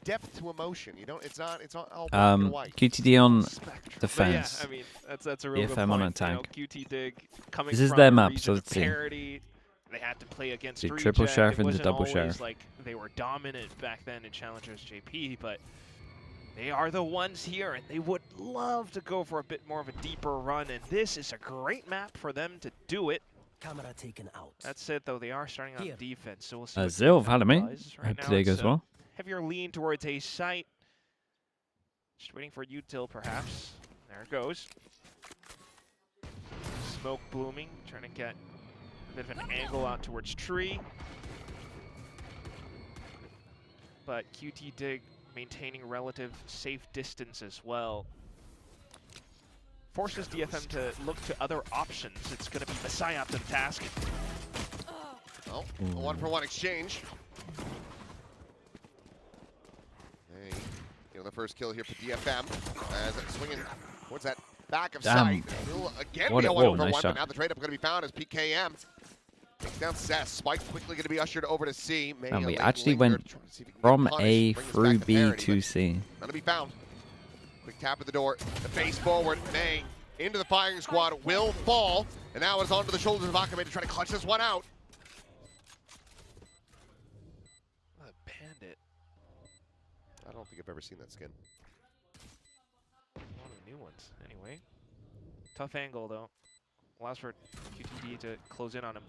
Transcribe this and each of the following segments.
depth to emotion. You don't. It's not all black and white. QTD on Spectrum. defense. Yeah, I mean that's a real good DFM point. on attack. QTDIG coming This is from their a map, region so of let's see. parity. They had to play against Do triple Reject. sheriff It and the wasn't double always sheriff. like they were dominant back then in Challengers JP, but they are the ones here, and they would love to go for a bit more of a deeper run, and this is a great map for them to do it. Camera taken out. That's it, though. They are starting on defense, so we'll see. Zil, follow me. Right now, Today goes well. Heavier lean towards a site. Just waiting for util, perhaps. There it goes. Smoke blooming, trying to get a bit of an angle out towards tree. But QTDIG maintaining relative safe distance as well. Forces DFM to look to other options. It's going to be Messiah to the task. Oh, a 1-for-1 exchange. Hey, the first kill here for DFM as it's swinging towards that back of sight. Will again be a 1-for-1, nice but shot. now the trade-up going to be found as PKM takes down Cess. Spike quickly going to be ushered over to C. And we actually went from A through B to C. None to be found. Quick tap at the door. The face forward. May into the firing squad. Will fall. And now it's onto the shoulders of FOCUSME to try to clutch this one out. A bandit. I don't think I've ever seen that skin. One of the new ones, anyway. Tough angle, though. Allows for QTD to close in on him.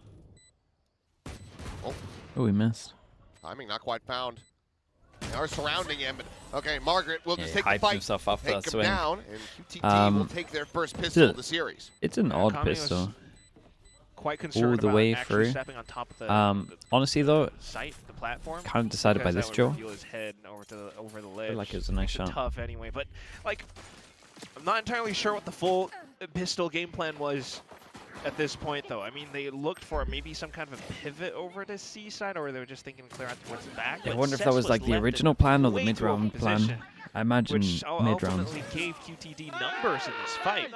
Oh, we missed. Timing not quite found. They are surrounding him, but okay, Margaret will just take the hyped fight, himself up for take that him swing. down, and QTD will take their first pistol of the series. It's an odd Kami was pistol. Quite concerned the about way actually through. stepping on top of the Honestly though, site, the platform. kind of decided by because this that would Joe. reveal his head over the I ledge. feel like it was a nice shot. Tough anyway, but like, I'm not entirely sure what the full pistol game plan was at this point, though. I mean, they looked for maybe some kind of a pivot over to C side, or they were just thinking clear out towards the back. I but wonder if Cess that was like the left in original plan or the way too mid-round open plan. position, I imagine which mid-round. ultimately gave QTD numbers in this fight.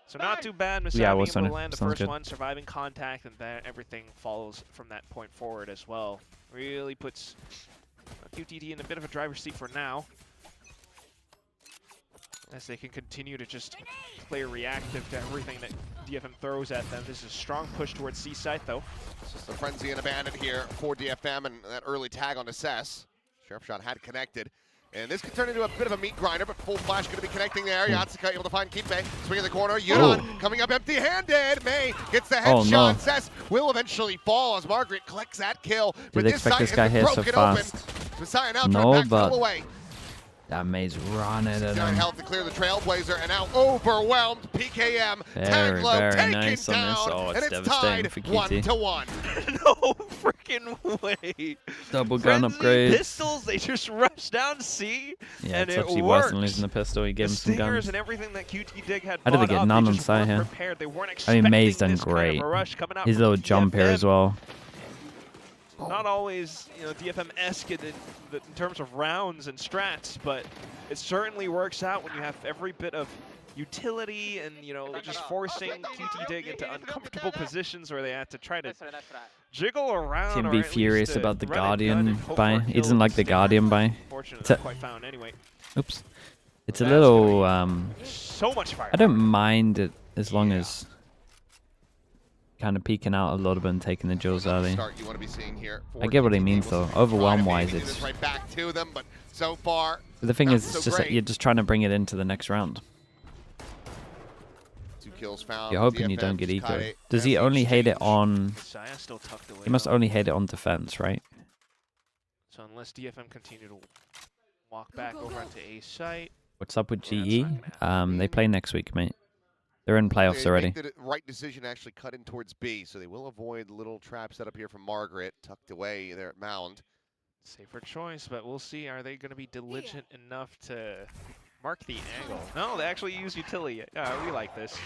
So not too bad. Messiah Yeah, being what's able on to it? land the Sounds first good. one, surviving contact, and then everything follows from that point forward as well. Really puts QTD in a bit of a driver's seat for now, as they can continue to just play reactive to everything that DFM throws at them. This is a strong push towards C site, though. It's just a frenzy and a bandit here for DFM, and that early tag on Cess. Sheriff shot had connected. And this could turn into a bit of a meat grinder, but full flash going to be connecting there. Yatsuka able to find Keep May. Swing in the corner. Yudon coming up empty-handed. May gets the headshot. No. Cess will eventually fall as Margaret collects that kill. Did they expect this guy here so fast? Messiah now No, trying to but backpedal away. that Maze running at Got him. health to clear the Trailblazer, and now overwhelmed. PKM tag low, very taken nice on down, this. Oh, it's and it's devastating tied for QT. 1-1. No freaking way. Double gun Frenzy upgrade. Pistols, they just rushed down C, Yeah, and it's it obviously worse than worked. losing the pistol. He gave The him some stingers guns. and everything that QTDIG had How did they bought get up, none on just side weren't here? prepared. They weren't I expecting mean, May's done this kind of great. a rush coming out His from little jump here DFM. as well. Not always, DFM-esque in terms of rounds and strats, but it certainly works out when you have every bit of utility and, just forcing QTDIG into uncomfortable positions where they had to try to jiggle around. Can or be at least furious to about the run and gun Guardian and hope buy. for a He kill doesn't like the stinger. Guardian buy. Unfortunately, It's a- not quite found anyway. Oops. It's a That's little. So much fire. I don't mind it as long as kind of peeking out a little bit and taking the Jills early. Start you want to be seeing here for I get what he QTD. means We'll though. see if they try to Overwhelm-wise, maybe do it's. this right back to them, but so far, But the thing not is, so it's just that great. you're just trying to bring it into the next round. 2 kills found. You're hoping you DFM don't get just eco. caught a Does he massive only hate it exchange. on? Messiah still tucked away. He must though. only hate it on defense, right? So unless DFM continue to walk back over onto A site, What's up with Yeah, it's GE? not gonna They play next week, mate. They're in playoffs They already. make the right decision to actually cut in towards B, so they will avoid the little trap set up here from Margaret, tucked away there at Mound. safer choice, but we'll see. Are they going to be diligent enough to mark the angle? No, they actually use utility. We like this.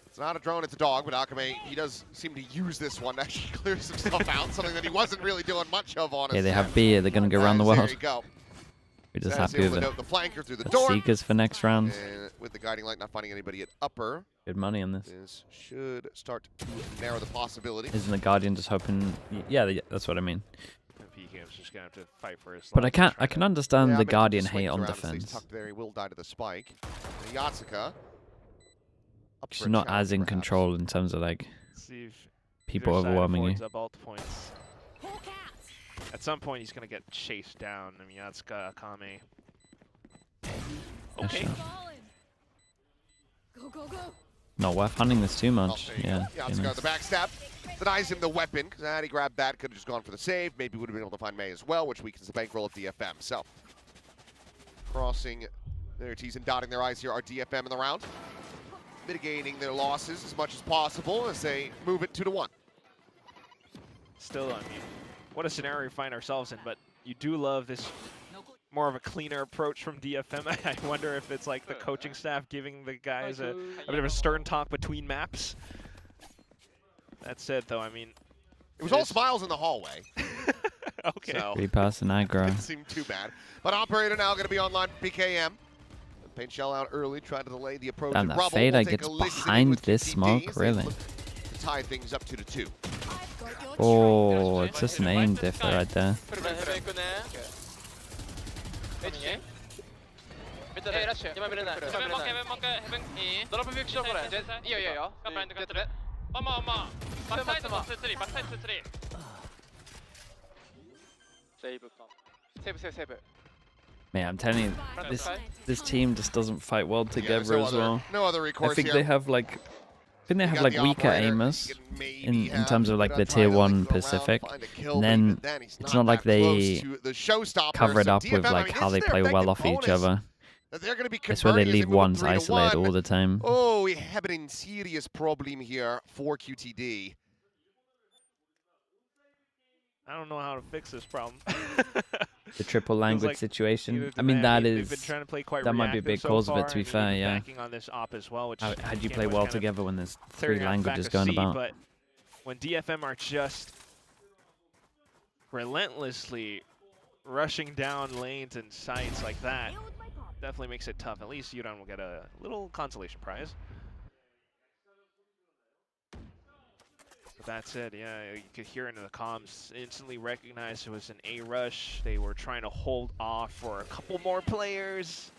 It's not a drone, it's a dog, but Akame, he does seem to use this one to actually clear some stuff out, something that he wasn't really doing much of on Yeah, they have B. They're gonna go around the There world. you go. We're just That's happy able with to it. note the flanker through the Got door. Seekers for next round. And with the guiding light not finding anybody at upper, Good money on this. this should start to narrow the possibility. Isn't the Guardian just hoping? Yeah, that's what I mean. is just gonna have to fight for his But life. I can understand the maybe Guardian swings hate on around and stays defense. tucked there. He will die to the spike. And Yatsuka. Up She's for a not challenge, as in perhaps. control in terms of like See if people either side overwhelming you. affords up ult points. At some point, he's gonna get chased down. I mean, Yatsuka, Akame. Yeah, Okay. sure. Go, go, go. Not worth hunting this too Oh, much. there you Yeah. go. Yatsuka the backstab. Denies him the weapon, because had he grabbed that, could have just gone for the save. Maybe would have been able to find May as well, which weakens the bankroll of DFM. So, crossing their T's and dotting their I's here are DFM in the round. Mitigating their losses as much as possible as they move it 2-1. Still, I mean, what a scenario we find ourselves in, but you do love this more of a cleaner approach from DFM. I wonder if it's like the coaching staff giving the guys a bit of a stern talk between maps. That said, though, I mean, It was all smiles in the hallway. okay. So, Repass and aggro. didn't seem too bad. But Operator now going to be online for PKM. Paint shell out early, trying to delay the approach. Damn, and that Rubble Fader will take gets a listen behind with this QTD smoke, as they really. look to tie things up 2-2. Oh, it's just an aim diff right there. Man, I'm telling you, this team just doesn't fight well together as well. No other I recourse think here. they have like, You got like the weaker operator, aimers you can maybe in have terms of like Buddha the trying tier to, 1 go around, Pacific. find a kill, And but then even then, he's it's not like that close they to the showstopper. cover it So up with DFM, I like mean, how this they is their play well effective off each bonus other. that they're going to be It's where they converting as leave move ones 3-1. isolated all the time. Oh, we have a serious problem here for QTD. I don't know how to fix this problem. The triple language like situation. Either I mean, demand- that they've been is, trying to play quite that might be a reactive big so cause of it, far, to be and fair, even yeah. Backing on this op as well, which how do you again play was well kind of together when there's 3 clearing out back languages of going C, about? But when DFM are just relentlessly rushing down lanes and sites like that, definitely makes it tough. At least Yudon will get a little consolation prize. But that's it, yeah, you could hear into the comms, instantly recognized it was an A rush. They were trying to hold off for a couple more players.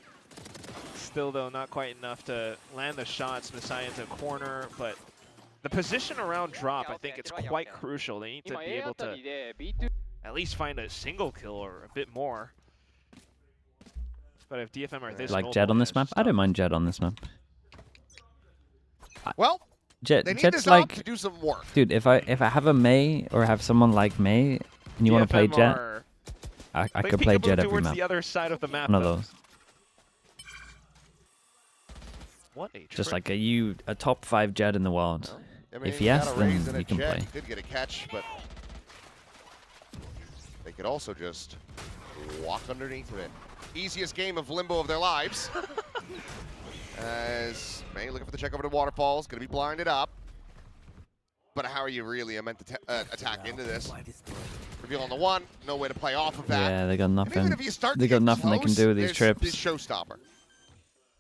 Still, though, not quite enough to land the shots. Messiah into a corner, but the position around drop, I think it's quite crucial. They need to be able to at least find a single kill or a bit more. But if DFM are this Like mobile, Jett on yeah, this it's map? just I don't tough. mind Jett on this map. Well, they need Jett's this op like, to do some work. dude, if I have a May or have someone like May and you want to play DFM Jett, are I playing could play peekaboo Jett every towards map. the other side of the map. One of though. those. What a Just trick. like a top 5 Jett in the world. I mean, If he yes, got a then raise and a you can jet. play. Did get a catch, but they could also just walk underneath of it. Easiest game of Limbo of their lives. As May looking for the check over to Waterfalls, going to be blinded up. But how are you really meant to attack into this? Reveal on the one, no way to play off of that. Yeah, they got And nothing. even if you start They to got get nothing they can close, do with these there's trips. This showstopper.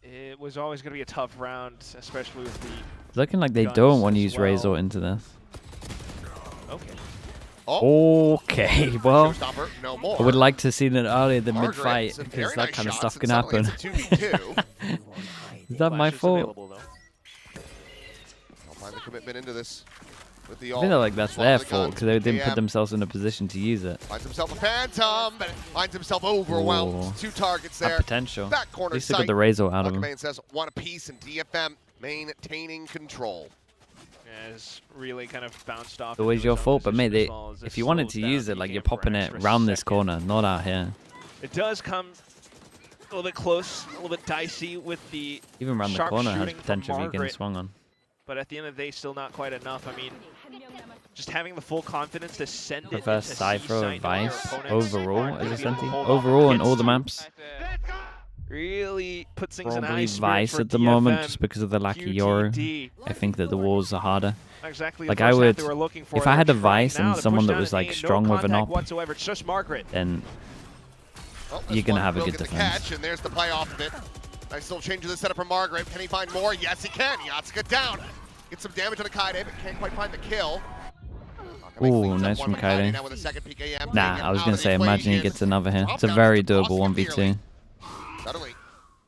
It was always going to be a tough round, especially with the... Looking like they guns don't want to as use well. Razor into this. Okay. Oh, Okay, well, showstopper, no more. I would like to see that earlier than Margaret, mid-fight some because very that nice kind of shots, stuff can and suddenly happen. it's a 2v2. Is that my Flash is fault? available, though. I'll find the commitment into this with the I feel like that's swap their the fault gun. because they didn't Yeah. put themselves in a position to use it. Finds himself a phantom, but finds himself overwhelmed. Ooh. 2 targets That there. potential. Back At corner least they got sight. the Razor out of him. Buckman says one apiece, and DFM maintaining control. Has really kind of bounced off. It's always into your his own fault, but mate, position as well, as if this you wanted slows to down use the it, like game you're for popping an it extra round this second. corner, not out here. It does come a little bit close, a little bit dicey with the Even round the sharp corner has shooting from potential of you getting Margaret. swung on. But at the end of the day, still not quite enough. I mean, just having the full confidence to send it Reverse into Cypher C-site or knowing your Vice opponents overall aren't as gonna a be able to Senti. hold off Overall in against all the you. maps, Really puts things in probably high spirits Vice for at the moment DFM, just because of the lack of Euro. QTD. I think that the walls are harder. Not exactly Like, the I first half would- they were looking for. if I They're had a trying Vice now and to someone push that down was, an like, A, no strong with an contact op, whatsoever. It's just Margaret. Then Well, You're this gonna one have a will good get the defense. catch, and there's the play off of it. Nice little change of the setup for Margaret. Can he find more? Yes, he can. Yatsuka down. Gets some damage on a Kaide, but can't quite find the kill. Ooh, nice from Kaide. Nah, I was going to say, imagine he gets another here. It's a very doable 1v2. Suddenly,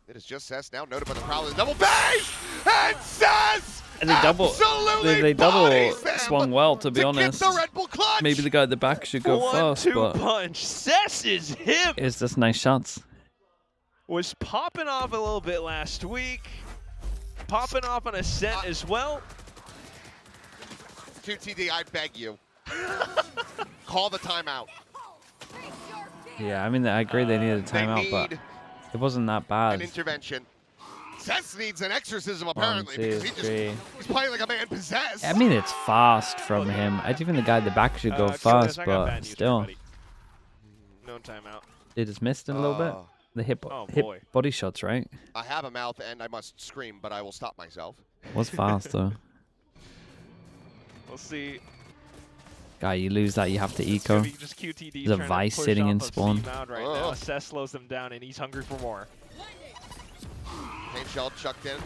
it is just Cess now noted by the Prowler. Double base! And Cess! And they double swung well, to be honest. The Maybe the guy at the back should go first, but punch. Cess is him. it's just nice shots. Was popping off a little bit last week. Popping off on a set as well. QTD, I beg you. Call the timeout. Yeah, I mean, I agree they needed a timeout, but it wasn't that bad. An intervention. Cess needs an exorcism, apparently, because he's playing like a man possessed. I mean, it's fast from him. I do think the guy at the back should go first, but still. No timeout. They just missed it a little bit. The hip body shots, right? I have a mouth and I must scream, but I will stop myself. Was fast, though. We'll see. Guy, you lose that, you have to eco. Just QTD There's a Vice sitting in spawn. Right now. Cess slows them down, and he's hungry for more. Pain shell chucked in.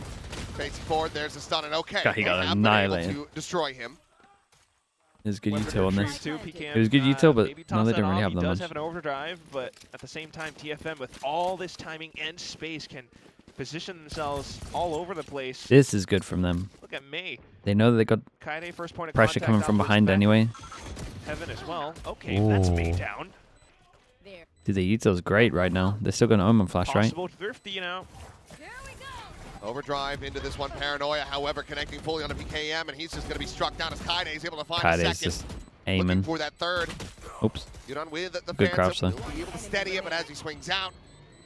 Facing forward, there's a stun, and okay. God, he got annihilated. To destroy him. It was good util on this. It was good util, but no, they didn't really have that much. He does much. have an overdrive, but at the same time, TFM, with all this timing and space, can position themselves all over the place. This is good from them. Look at May. They know that they got Kaide, first point of pressure coming from behind anyway. Heaven as well. Okay, that's May down. Dude, the util's great right now. They're still going to Omen flash, right? Possible thrifty, you know. Overdrive into this one, Paranoia, however, connecting fully on a PKM, and he's just going to be struck down as Kaide is able to find a second. Kaide's just aiming. For that third. Oops. Yudon with the Good crouch, though. Be able to steady it, but as he swings out,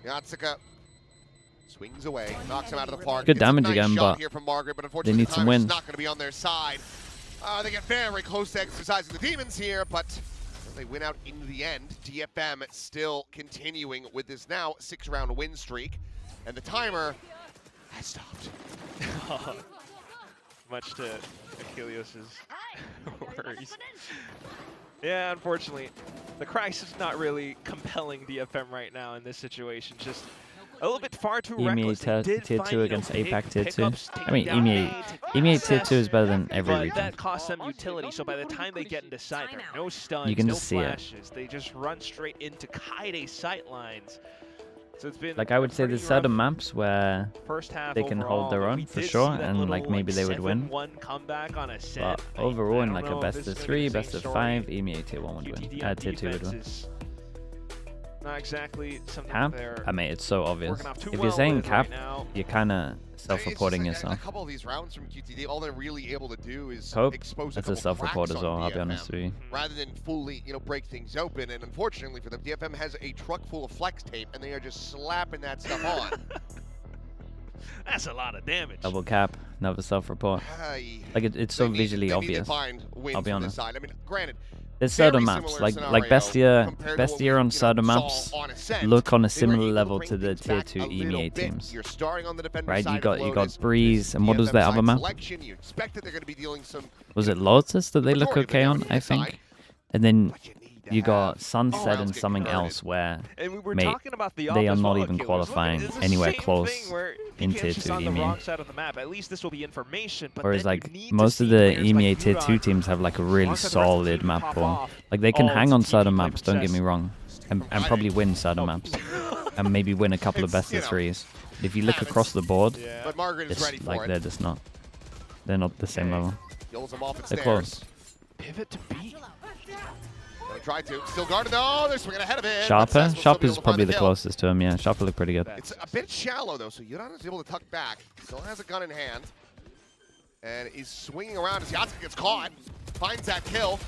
Yatsuka swings away, knocks him out of the park. Good damage nice again, but here from Margaret, but they need some wins. Not going to be on their side. They get very close to exercising the demons here, but they win out in the end. DFM still continuing with this now 6-round win streak, and the timer has stopped. Much to Achilles' worries. Yeah, unfortunately, the crisis is not really compelling DFM right now in this situation. Just a little bit far too reckless. Tier 2 against APAC Tier 2. I mean, EMEA Tier 2 is better than every region. That costs them utility, so by the time they get into sight, there are no stuns, you can no just see flashes. They just run straight into Kaide's sight lines. So it's been like, I would say there's certain maps where they can hold their own for sure, and like maybe they would win. Comeback on a set. But overall, in like a best of 3, best of 5, EMEA Tier 1 would win. Tier 2 would win. Not exactly something Cap? they're I mean, it's so obvious. If you're well saying with cap, right you're kind of self-reporting yourself. A couple of these rounds from QTD, all they're really able to do is Hope expose that's a self-report as well, I'll be honest with you. Rather than fully, break things open. And unfortunately for them, DFM has a truck full of flex tape, and they are just slapping that stuff on. That's a lot of damage. Double cap, another self-report. Like, it's so visually obvious, I'll be honest. I mean, granted, there's certain maps, like best year on certain maps look on a similar level to the Tier 2 EMEA teams. Right, you got Breeze, and what was that other map? Was it Lotus that they look okay on, I think? And then you got Sunset and something else where, mate, they are not even qualifying anywhere close in Tier 2 EMEA. At least this will be information. Whereas like most of the EMEA Tier 2 teams have like a really solid map pool. Like they can hang on certain maps, don't get me wrong, and probably win certain maps, and maybe win a couple of best of 3s. If you look across the board, it's like they're not the same level. They're close. Pivot to B. Try to. Still guarded. Oh, they're swinging ahead of it. Sharper is probably the closest to him, yeah. Sharper looked pretty good. It's a bit shallow, though, so Yudon is able to tuck back. Still has a gun in hand. And is swinging around as Yatsuka gets caught. Finds that kill.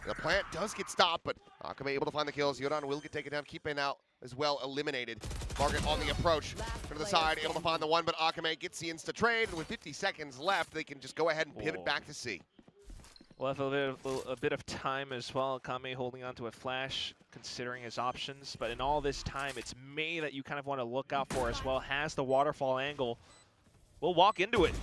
The plant does get stopped, but Akame able to find the kills. Yudon will get taken down. Kipe now as well eliminated. Margaret on the approach. To the side, able to find the one, but Akame gets the insta-trade. With 50 seconds left, they can just go ahead and pivot back to C. We'll have a bit of time as well. Kame holding on to a flash, considering his options. But in all this time, it's May that you kind of want to look out for as well. Has the waterfall angle. We'll walk into it.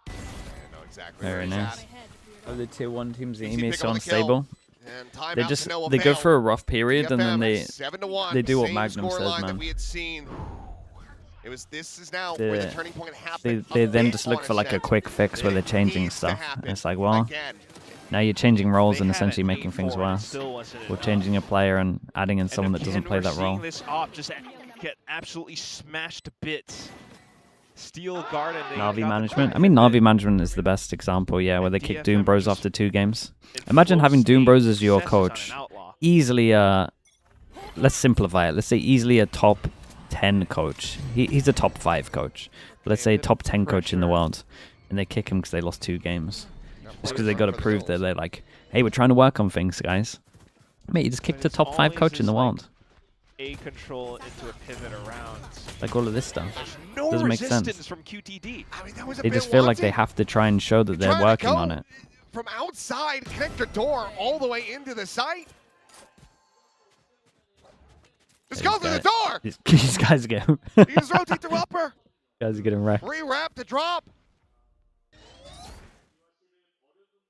I know exactly. Very nice. Oh, the Tier 1 teams, the EMEA so on the unstable. They just go through a rough period and then they do what Magnum says, man. This is now where the turning point happened. They then just look for like a quick fix where they're changing stuff. And it's like, well, now you're changing roles and essentially making things worse. Or changing a player and adding in someone that doesn't play that role. This op just get absolutely smashed to bits. Steel Garden. Na'Vi management. I mean, Na'Vi management is the best example, yeah, where they kick Doom Bros after 2 games. Imagine having Doom Bros as your coach. Easily, let's simplify it. Let's say easily a top 10 coach. He's a top 5 coach. Let's say top 10 coach in the world. And they kick him because they lost 2 games. Just because they got to prove that they're like, hey, we're trying to work on things, guys. Mate, you just kicked a top 5 coach in the world. A control into a pivot around. Like all of this stuff. No doesn't make sense. From QTD. I mean, that was a They bit just feel like wanting. they have to try and show that they're working on it. From outside, connect the door all the way into the site. Just go through the door. These guys get. You just rotate the upper. Guys are getting wrecked. Rewrap the drop.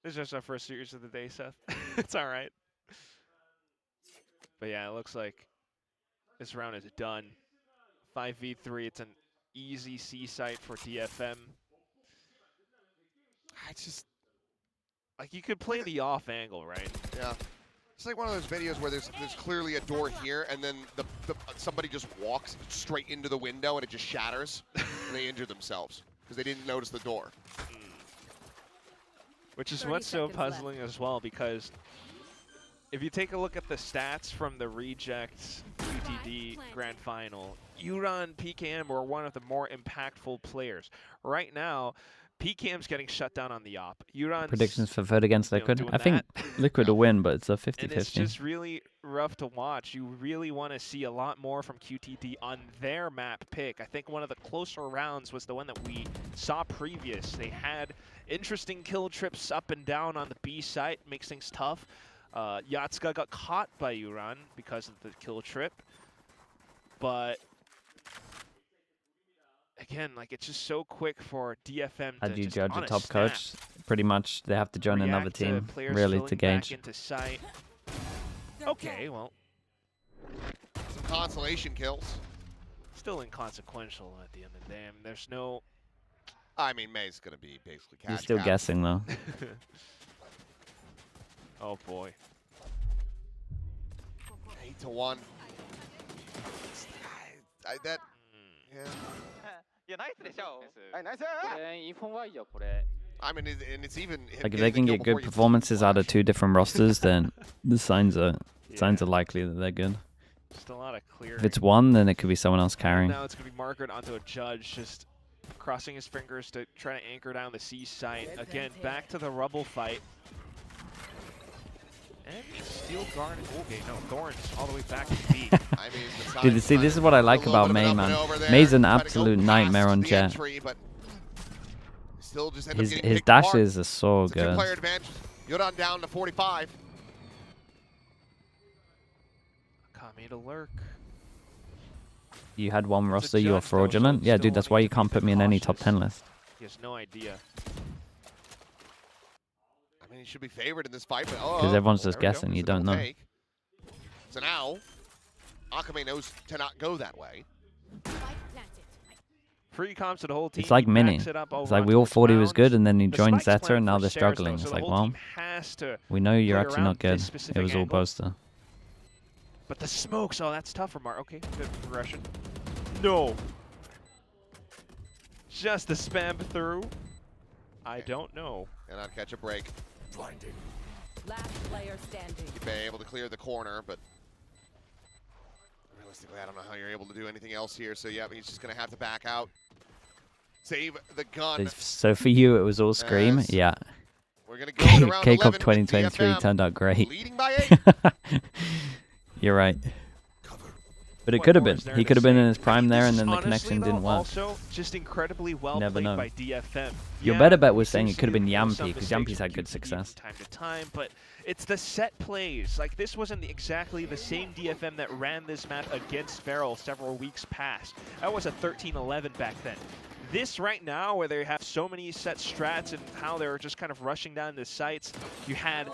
This is just our first series of the day, Seth. It's all right. But yeah, it looks like this round is done. 5v3. It's an easy C site for DFM. I just like you could play the off angle, right? Yeah. It's like one of those videos where there's clearly a door here, and then somebody just walks straight into the window, and it just shatters, and they injure themselves because they didn't notice the door. Which is what's so puzzling as well, because if you take a look at the stats from the Reject QTD Grand Final, Yuran, PKM were one of the more impactful players. Right now, PKM's getting shut down on the op. Yuran's Predictions for third against Liquid. I think that. Liquid will win, but it's a 50-50. And it's just really rough to watch. You really want to see a lot more from QTD on their map pick. I think one of the closer rounds was the one that we saw previous. They had interesting kill trips up and down on the B site, makes things tough. Yatsuka got caught by Yuran because of the kill trip. But again, like it's just so quick for DFM How to do you just judge on a top snap coach? Pretty much they have to join another react to team, players really, filling to back gauge. into sight. Okay, well, Some consolation kills. still inconsequential at the end of the day. I mean, there's no. I mean, May's going to be basically You're cash still cow. guessing, though. Oh boy. 8-1. That. Yeah. いやナイスでしょはいナイスこれインフォンはいいよこれ I mean, and it's even Like if they can get good performances out of 2 different rosters, then the signs are likely that they're good. Just a lot of clearing. If it's one, then it could be someone else carrying. Now it's going to be Margaret onto a judge, just crossing his fingers to try to anchor down the C site. Again, back to the rubble fight. And Steel Garden. Okay, no, Thorns all the way back to B. I mean, Dude, see, this is what I like about May, man. May's an absolute nightmare on Jet. His dashes are so good. Two-player advantage. Yodan down to 45. Kami to lurk. You had one It's a roster, you were judge, though, so fraudulent. Yeah, still dude, that's why need you to can't be put me in any top cautious. 10 list. He has no idea. I mean, he should be favored in this fight, but Because everyone's just there we go. guessing, you It's a don't know. take. So now, Akame knows to not go that way. Free comms to the whole team. It's like He Mini. backs it up It's over like we all onto thought he was rounds. good, and then he The joined spike's Zeta, and planned now for they're Stairs, struggling. though, It's so like, the whole well, team has to we know you're play actually around not good. this It specific was all angle. boaster. But the smokes, oh, that's tough for Mark. Okay, good progression. No. Just the spam through. I don't know. Cannot catch a break. Blinding. Last player standing. You've been able to clear the corner, but realistically, I don't know how you're able to do anything else here. So, yeah, he's just going to have to back out. Save the gun. So for you, it was all Scream? Yes. Yeah. We're going to go to round K-Cop 11. 2023 DFM turned out great. leading by 8. You're right. Cover. But it What could have more been. is there He to could have been say? in his prime there, and then the Honestly, connection though, didn't work. Also, just incredibly well Never played know. by DFM. Your Yeah, better bet we was saying do it could have see been some Yampy, because mistakes Yampy's from had good QTD success. from time to time, but it's the set plays. Like, this wasn't exactly the same DFM that ran this map against Feral several weeks past. That was a 13-11 back then. this right now, where they have so many set strats and how they're just kind of rushing down the sites, you had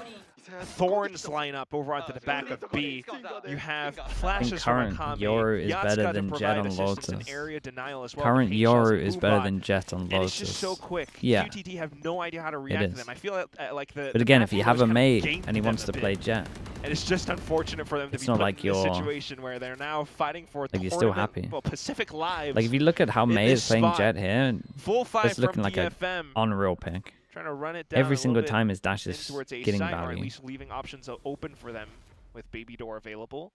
Thorns line up over onto the back of B. You have flashes from current Akami. Yoru is Yatsuka better to than provide Jet on assistance in Lotus. area denial as well. Current The paint shells Yoru and is better Ubot. than Jet on And Lotus. it's just so quick. Yeah. QTD have no idea how to react to them. I feel like the. But the again, map if you flow have is a kind of mate gained and he them wants a to bit. play Jet, And it's just unfortunate for them to It's be not put like in this you're- situation where they're now fighting for like, you're still tournament, happy. well, Pacific Lives. like if you look at how in May this is playing spot. Jet here, Full five it's from looking like a DFM. unreal pick. Trying to run it down Every a single little bit time his dash in is towards A getting site, or at value. least leaving options open for them with Baby Door available.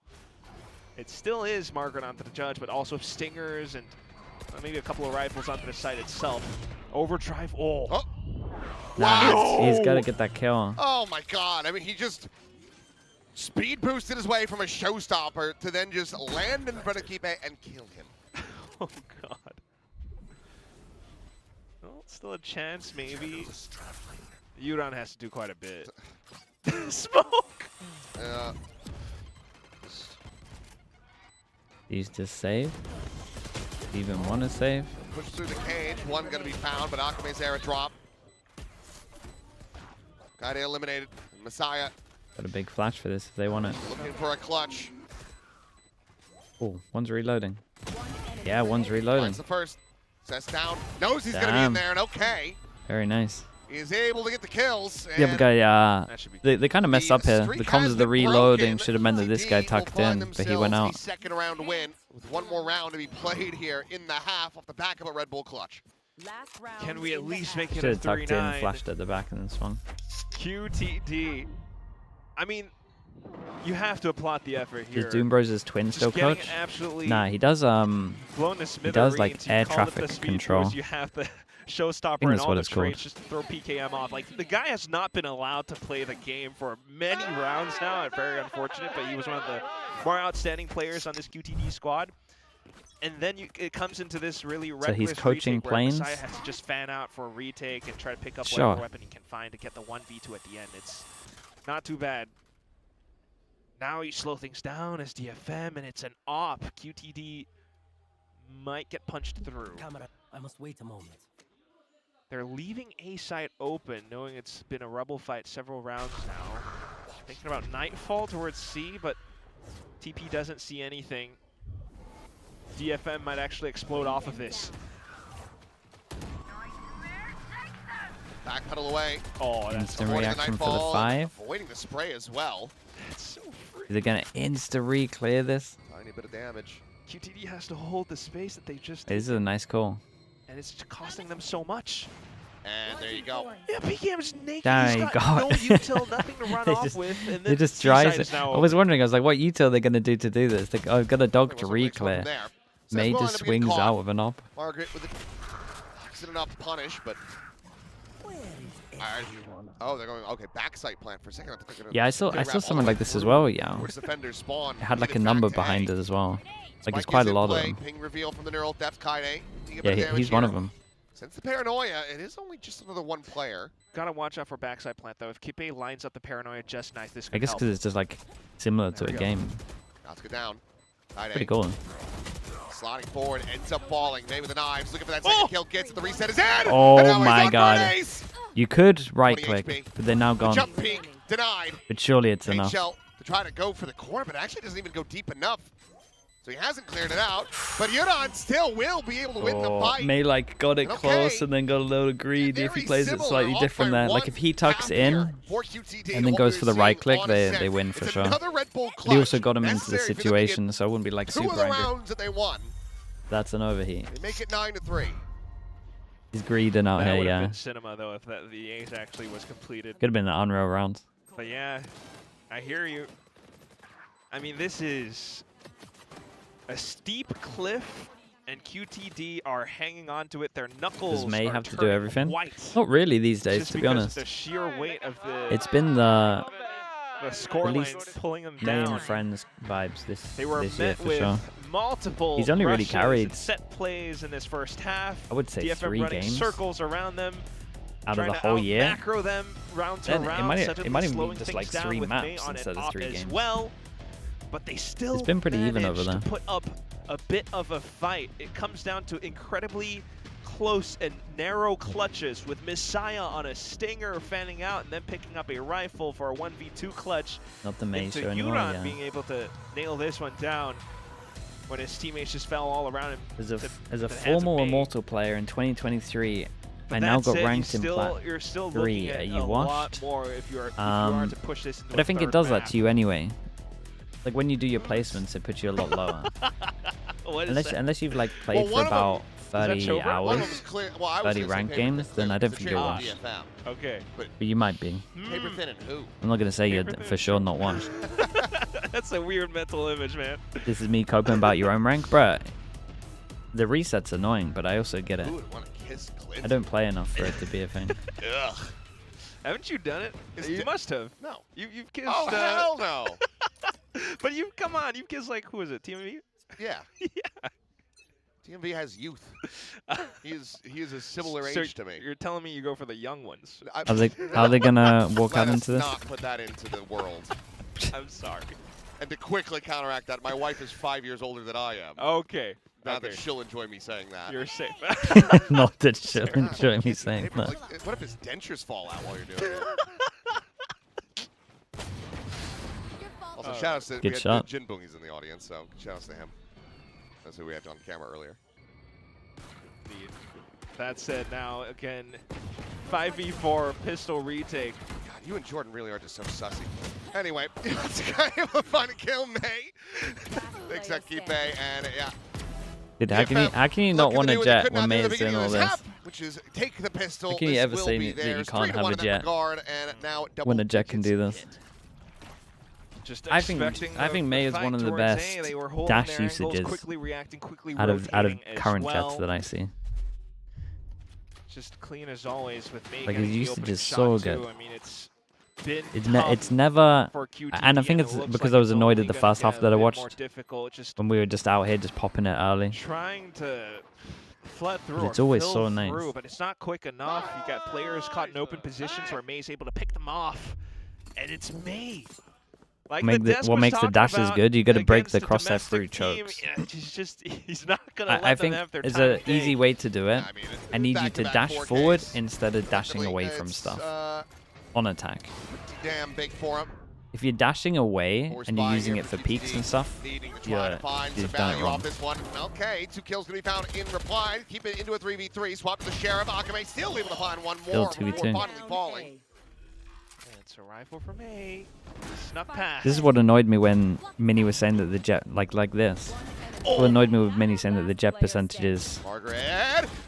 It still is Margaret onto the Judge, but also Stingers and maybe a couple of rifles onto the site itself. Overdrive. Oh. Oh. Nah, Wow. he's got to get that kill. Oh my god, I mean, he just speed boosted his way from a showstopper to then just land in front of Kipe and kill him. Oh, God. Well, still a chance, maybe. Yuran has to do quite a bit. Smoke! He's just save. Even want to save. Push through the cage, one gonna be found, but Akame's there at drop. Guy eliminated. Messiah Got a big flash for this if they want it. looking for a clutch. Oh, one's reloading. Yeah, one's reloading. Finds the first. Sets down. Knows he's gonna be in Damn. there, and okay. Very nice. He's able to get the kills. Yeah, but guy, That should be they kind of messed up here. The comms of the reloading should have meant that this guy QTD will tucked find in, but he went out. themselves a second round win with one more round to be played here in the half off the back of a Red Bull clutch. Last round. Can we at least make it Should a have tucked in, 3-9? flashed at the back, and then swung. QTD. I mean, you have to applaud the effort here. Is Doombros' twin Just still getting coach? absolutely Nah, he does blown to does, smithereens. like, You air call it the traffic speed control. boost, you have the showstopper think and that's all what the it's called. traits just to throw PKM off. Like, the guy has not been allowed to play the game for many rounds now. Very unfortunate, but he was one of the more outstanding players on this QTD squad. And then it comes into this really reckless he's coaching retake where Playins? Messiah has to just fan out for a retake and try to pick up Sure. whatever weapon he can find to get the 1v2 at the end. It's not too bad. Now you slow things down as DFM, and it's an op. QTD might get punched through. Camera, I must wait a moment. They're leaving A site open, knowing it's been a rebel fight several rounds now. Thinking about Nightfall towards C, but TP doesn't see anything. DFM might actually explode off of this. Backpedal away. Oh, that's Instant Avoiding reaction for the Nightfall, 5. Avoiding the spray as well. so free. Is it gonna insta re-clear this? Tiny bit of damage. QTD has to hold the space that they just This is a nice call. and it's costing them so much. And there you go. Yeah, PKM's naked. There He's you got go. no util, nothing to run They off just- with, and They then just C-side dries is it. now I was open. wondering, I was like, what util are they gonna do to do this? I've got a dog to There was a waste one re-clear. there. Says May we'll just end up getting swings caught. out with an op. Margaret with it. Isn't enough to punish, but. Alright. Oh, they're going. Okay, backside plant for a second. I thought they were gonna Yeah, I saw wrap all something the way like this as through well, yeah. towards defender's spawn. It had like a Lead number back to A. behind it as well. Like it's Spike quite is a in lot of play. them. Ping reveal from the neural depth, Kaide. Yeah, he's one of them. Since the paranoia, it is only just another one player. Gotta watch out for backside plant though. If Kipe lines up the paranoia just nice, this could I guess help. because it's just like similar to There a we go. game. Let's go down. Pretty cool. Sliding forward, ends up falling. Maybe with the knives, looking for that second kill. Gets it, the reset is in. Oh and now he's my on for an God. ace. You could 20 right click, HP. but they're now The gone. jump peek denied. But surely it's Paint enough. shell to try to go for the corner, but actually doesn't even go deep enough. So he hasn't cleared it out. But Yuran still will be able to win the fight. May like got it Okay. close and then got a little greedy if he Very plays it similar, slightly off different by there. Like one if he tucks half here in for QTD and then what goes we're for the right seeing click, on they Ascent. win for It's sure. another Red Bull But he also clutch got him into the necessary for them to get situation, so I wouldn't be like two of super the angry. rounds that they won. That's an overheat. They make it 9-3. He's greeding out That here, would have yeah. been cinema though if the ace actually was completed. Could have been the unreal round. But yeah, I hear you. I mean, this is a steep cliff, and QTD are hanging on to it. Their knuckles Does May are have to do turning everything? white. Not really these days, Just to be because honest. the sheer weight of the It's been the score least line pulling them May down. and Friends vibes this They were year met for with sure. multiple He's only really rushes carried- and set plays in this first half. I would say DFM 3 running games circles around them, out of trying the to whole year. macro them round to Then it round, might- it suddenly might even be slowing just things like down 3 with maps May on an instead of op 3 as games. well. But they still been pretty even over managed there. to put up a bit of a fight. It comes down to incredibly close and narrow clutches with Messiah on a stinger fanning out and then picking up a rifle for a 1v2 clutch. Not the main into show anymore, Yuran yeah. being able to nail this one down when his teammates just fell all around him. As a former Immortal player in 2023, but I now got said, ranked in you're still Plat 3. looking at Are a you lot washed? more if you are to push this into But I a think it third does map. that to you anyway. Like when you do your placements, it puts you a lot lower. What is that? Unless you've like played for about 30 Chober? One of them hours, was clear. Well, I was 30 gonna say ranked paper games, thin then I who? don't It's a think you're trade washed. DFM. Okay. But you might be. Paper thin and who? I'm not gonna say you're Paper thin for sure not washed. That's a weird mental image, man. This is me coping about your own rank, bruh. The reset's annoying, but I also get it. Who would want to kiss Clint? I don't play enough for it to be a thing. Ugh. Haven't you done it? You it- must have. No. You've kissed. Oh hell no. But come on, you've kissed like, who is it? TMV? Yeah. Yeah. TMV has youth. He is a similar So age to me. You're telling me you go for the young ones. Are they gonna walk Let out us into this? not put that into the world. I'm sorry. And to quickly counteract that, my wife is 5 years older than I am. Okay. Now okay. that she'll enjoy me saying that. You're safe. Not that she'll enjoy me saying Paper, that. like, what if his dentures fall out while you're doing it? Also, shout outs to Good we shot. had Jin Boongies in the audience, so shout outs to him. That's who we had on camera earlier. Indeed. That said, now again, 5v4 pistol retake. God, you and Jordan really are just so sussy. Anyway, it's a guy able to find a kill, May. Thanks, Keep and yeah. Dude, how can you not want a jet when May is doing all this? Which is take the pistol. How can you this ever will say be that you theirs. can't 3-1 have a in that jet regard, and now when a jet can do double-digits this? hit. Just I think May is one of the best dash usages out of current jets that I see. Just clean as always with May. Like, getting his the usage opening is shot so too. good. I mean, it's been It's never, for QTD, and I think it's it looks because like I was it's annoyed only at the gonna first get half a that I bit more watched difficult. Just when we were just out here just popping it early. trying to flood through. But it's or always fill so nice. through, but it's not quick enough. You got players caught in open positions where May's able to pick them off, and it's May. Like What makes the dashes good? You got to break the crosshair through team, chokes. yeah, he's not gonna let I them think have their there's time an of day. easy way to do it. I mean, I need you to back-to-back dash 4Ks. forward instead of dashing away from It's, stuff on attack. Damn big for him. If you're dashing away Force and you're buy using here it for for peaks QTD, and stuff, needing to try to find some you've done it value wrong. off this one. Okay, 2 kills gonna be found in reply. Keep it into a 3v3. Swap to the Sheriff. Akame still able to find one more Still 2v2. before finally falling. And it's a rifle for May. Snuck past. This is what annoyed me when Minnie was saying that the jet, like this. What annoyed me with Minnie saying that the jet percentages. Margaret,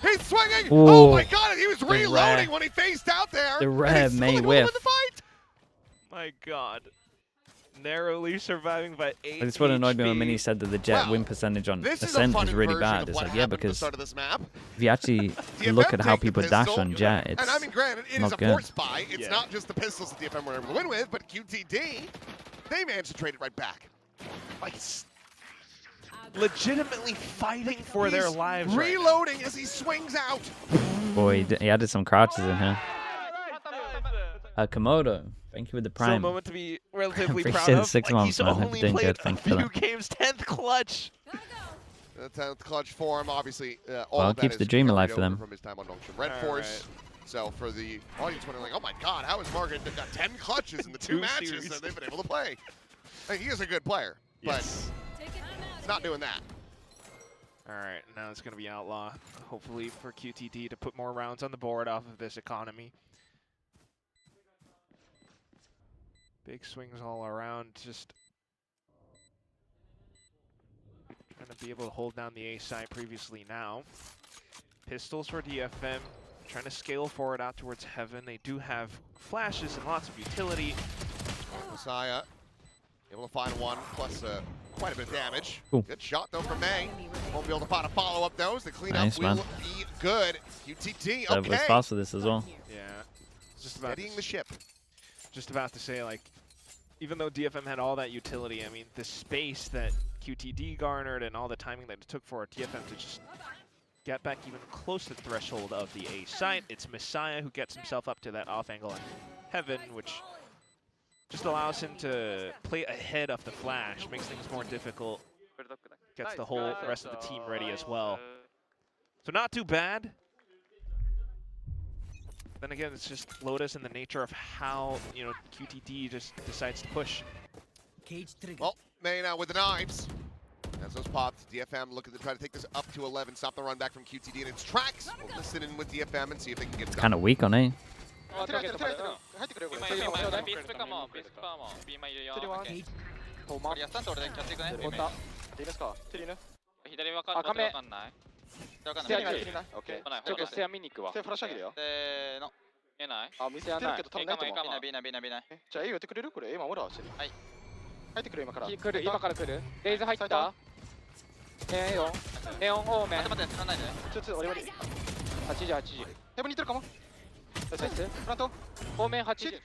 he's swinging! Ooh, Oh my god, and he was the reloading rare- when he faced out there! the and rare he's still May able to whiff. win the fight! My God. Narrowly surviving by 8 That's what annoyed me when HP. Minnie said that the jet Wow. win percentage on This is a ascent fun is really version bad. of It's what like, yeah, happened at the because start of this map. if you actually DFM look at how take the people dash pistol, on jet, it's and I mean, granted, it is not a good. force buy. It's Yeah. not just the pistols that DFM were able to win with, but QTD, they managed to trade it right back. Like, Legitimately fighting for their he's lives. right now. reloading as he swings out. boy, he added some crouches in here. Komodo, thank you with the Still a prime. moment to be relatively proud Appreciate it, of. 6 Like, months, he's man. Hope only you're doing played good. a Thank you few for that. games, 10th clutch. The 10th clutch for him, obviously. All Well, of that keeps is the dream carried alive for over them. From his time on Nongshim Red All Force. So for the audience wondering, like, oh my God, how has Margaret got 10 clutches in the 2 Two matches series. that they've been able to play? Like, he is a good player, Yes. but he's not doing that. All right, now it's going to be Outlaw, hopefully for QTD to put more rounds on the board off of this economy. Big swings all around, just trying to be able to hold down the A side previously now. Pistols for DFM, trying to scale forward out towards Heaven. They do have flashes and lots of utility. Messiah able to find one, plus quite a bit of damage. Ooh. Good shot, though, from May. Won't be able to find a follow-up, though. The cleanup Nice, will man. be good. QTD, That was okay. fast with this as well. Yeah, just about Steadying the ship. just about to say, like, even though DFM had all that utility, I mean, the space that QTD garnered and all the timing that it took for DFM to just get back even close to the threshold of the A site, it's Messiah who gets himself up to that off angle on Heaven, which just allows him to play ahead of the flash, makes things more difficult, gets the whole rest of the team ready as well. So not too bad. then again, it's just Lotus and the nature of how, you know, QTD just decides to push. Well, May now with the knives. As those popped, DFM looking to try to take this up to 11, stop the run back from QTD and its tracks. We'll listen in with DFM and see if they can get it done. Kind of weak on A. 入ってる入ってくるよこれ。ビースプかもビースプかもビーマいるよ。これやったんと俺でキャッチいくね。取った。テリーヌすか？テリーヌ。左わかんない。わかんない。ステア見に行く。オッケー。ちょっとステア見に行くわ。ステアフラッシュ上げるよ。せーの。見えない？あ見せてるけど多分ないと思う。見えない。じゃあ A 寄ってくれる？これ A 守るわしてる。はい。入ってくる今から。来る今から来る。レイズ入った。ネオンオーメン。待って使わないで。ちょっと俺より。80。ヘブンにいってるかも。フラント。オーメン80。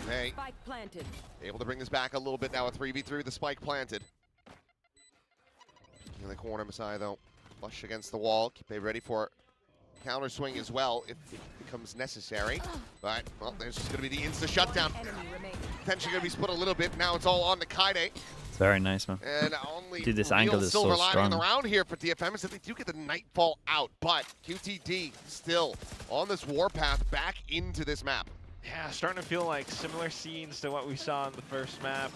May Spike planted. able to bring this back a little bit now. A 3v3 with the spike planted. In the corner, Masai though, flush against the wall. Keep it ready for counter swing as well if it becomes necessary. But well, there's just going to be the insta shutdown. Potentially going to be split a little bit. Now it's all on the Kaide. It's very nice, man. And only Dude, this real angle is silver so lining strong. in the round here for DFM is that they do get the Nightfall out, but QTD still on this warpath back into this map. Yeah, starting to feel like similar scenes to what we saw in the first map.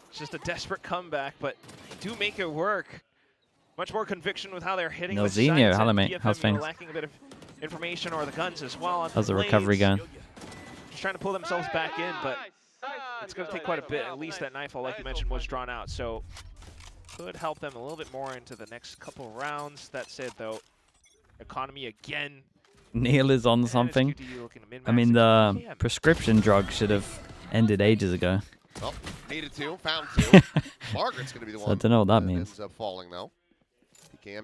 It's just a desperate comeback, but do make it work. Much more conviction with how they're hitting the Zinho, sights, hello and mate, DFM, how's things? lacking a bit of information or the guns as well. How's the recovery going? Just trying to pull themselves back in, but it's going to take quite a bit. At least that Nightfall, like you mentioned, was drawn out, so could help them a little bit more into the next couple rounds. That said, though, economy again. Neil is on something. I mean, the prescription drug should have ended ages ago. Well, needed to, found to. Margaret's going to be the one. I don't know what that means. Ends up falling though.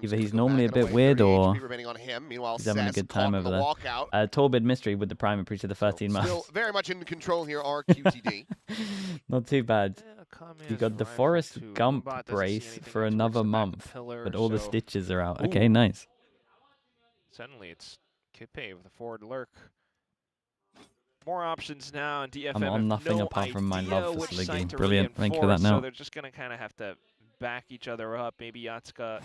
Either he's normally a bit weird or he's having a good time over there. Torbid Mystery with the Prime, appreciate the 13 months. Still very much in control here are QTD. Not too bad. You got the Forrest Gump brace for another month, but all the stitches are out. Okay, nice. Suddenly it's Kipe with the forward lurk. More options now, and DFM I'm on nothing no apart from my love for which Sliggy. site to Brilliant, thank you for that now. So they're just going to kind of have to back each other up. Maybe Yatsuka